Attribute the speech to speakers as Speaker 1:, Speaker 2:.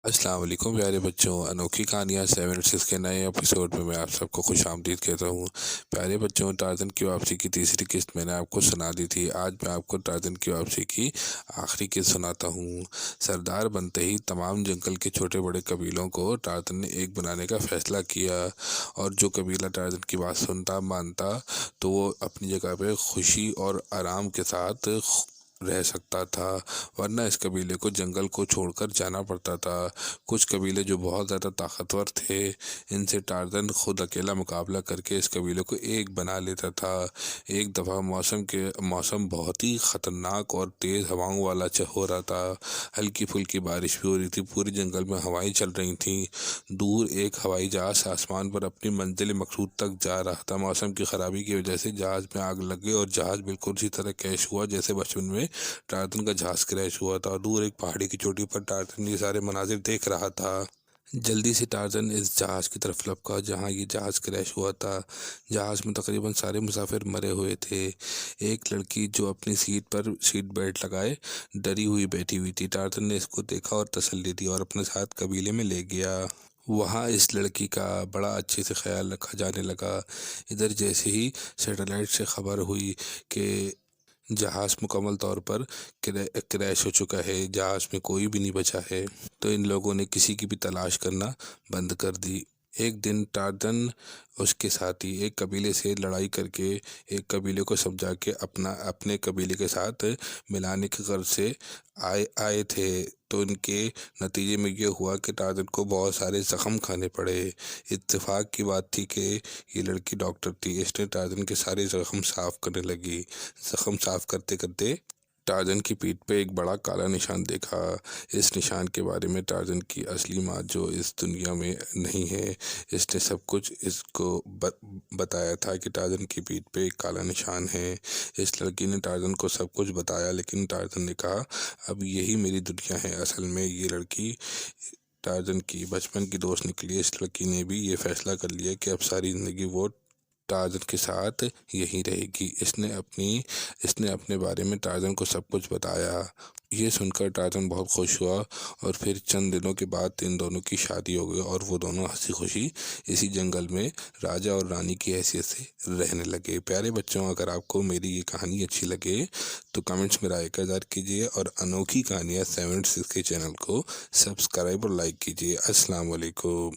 Speaker 1: अस्सलाम वालेकुम प्यारे बच्चों, अनोखी कहानियाँ 7 और 6 के नए एपिसोड में मैं आप सबको खुशामदीद कहता हूँ। प्यारे बच्चों, टार्ज़न की वापसी की तीसरी किस्त मैंने आपको सुना दी थी। आज मैं आपको टार्ज़न की वापसी की आखिरी किस्त सुनाता हूँ। सरदार बनते ही तमाम जंगल के छोटे बड़े कबीलों को टार्ज़न ने एक बनाने का फ़ैसला किया, और जो कबीला टार्ज़न की बात सुनता मानता तो वो अपनी जगह पे खुशी और आराम के साथ रह सकता था, वरना इस कबीले को जंगल को छोड़कर जाना पड़ता था। कुछ कबीले जो बहुत ज़्यादा ताकतवर थे, इनसे टार्ज़न खुद अकेला मुकाबला करके इस कबीले को एक बना लेता था। एक दफ़ा मौसम बहुत ही ख़तरनाक और तेज़ हवाओं वाला हो रहा था। हल्की फुल्की बारिश भी हो रही थी, पूरे जंगल में हवाएं चल रही थीं। दूर एक हवाई जहाज़ आसमान पर अपनी मंजिल मकसूद तक जा रहा था। मौसम की ख़राबी की वजह से जहाज़ में आग लग गई और जहाज़ बिल्कुल उसी तरह क्रैश हुआ जैसे बचपन में टार्ज़न का जहाज़ क्रैश हुआ था। दूर एक पहाड़ी की चोटी पर टार्ज़न ये सारे मनाजिर देख रहा था। जल्दी से टार्ज़न इस जहाज़ की तरफ लपका जहाँ ये जहाज़ क्रैश हुआ था। जहाज़ में तकरीबन सारे मुसाफिर मरे हुए थे। एक लड़की जो अपनी सीट पर सीट बेल्ट लगाए डरी हुई बैठी हुई थी। टार्ज़न ने इसको देखा और तसल्ली दी और अपने साथ कबीले में ले गया। वहाँ इस लड़की का बड़ा अच्छे से ख्याल रखा जाने लगा। इधर जैसे ही सैटेलाइट से खबर हुई कि जहाज़ मुकम्मल तौर पर क्रैश हो चुका है, जहाज़ में कोई भी नहीं बचा है, तो इन लोगों ने किसी की भी तलाश करना बंद कर दी। एक दिन टार्ज़न उसके साथी एक कबीले से लड़ाई करके एक कबीले को समझा के अपने कबीले के साथ मिलाने के गर्ज से आए आए थे। तो इनके नतीजे में ये हुआ कि टार्ज़न को बहुत सारे ज़ख्म खाने पड़े। इत्तेफाक की बात थी कि ये लड़की डॉक्टर थी, इसने टार्ज़न के सारे ज़ख्म साफ़ करने लगी। ज़ख्म साफ़ करते करते टार्ज़न की पीठ पे एक बड़ा काला निशान देखा। इस निशान के बारे में टार्ज़न की असली माँ, जो इस दुनिया में नहीं है, इसने सब कुछ इसको बताया था कि टार्ज़न की पीठ पे एक काला निशान है। इस लड़की ने टार्ज़न को सब कुछ बताया, लेकिन टार्ज़न ने कहा अब यही मेरी दुनिया है। असल में ये लड़की टार्ज़न की बचपन की दोस्त निकली। इस लड़की ने भी ये फैसला कर लिया कि अब सारी ज़िंदगी वो टार्ज़न के साथ यहीं रहेगी। इसने अपने बारे में टार्ज़न को सब कुछ बताया। ये सुनकर टार्ज़न बहुत खुश हुआ और फिर चंद दिनों के बाद इन दोनों की शादी हो गई और वो दोनों हंसी खुशी इसी जंगल में राजा और रानी की हैसियत से रहने लगे। प्यारे बच्चों, अगर आपको मेरी ये कहानी अच्छी लगे तो कमेंट्स में राय का इज़हार कीजिए और अनोखी कहानियाँ 7 और 6 के चैनल को सब्सक्राइब और लाइक कीजिए। अस्सलाम वालेकुम।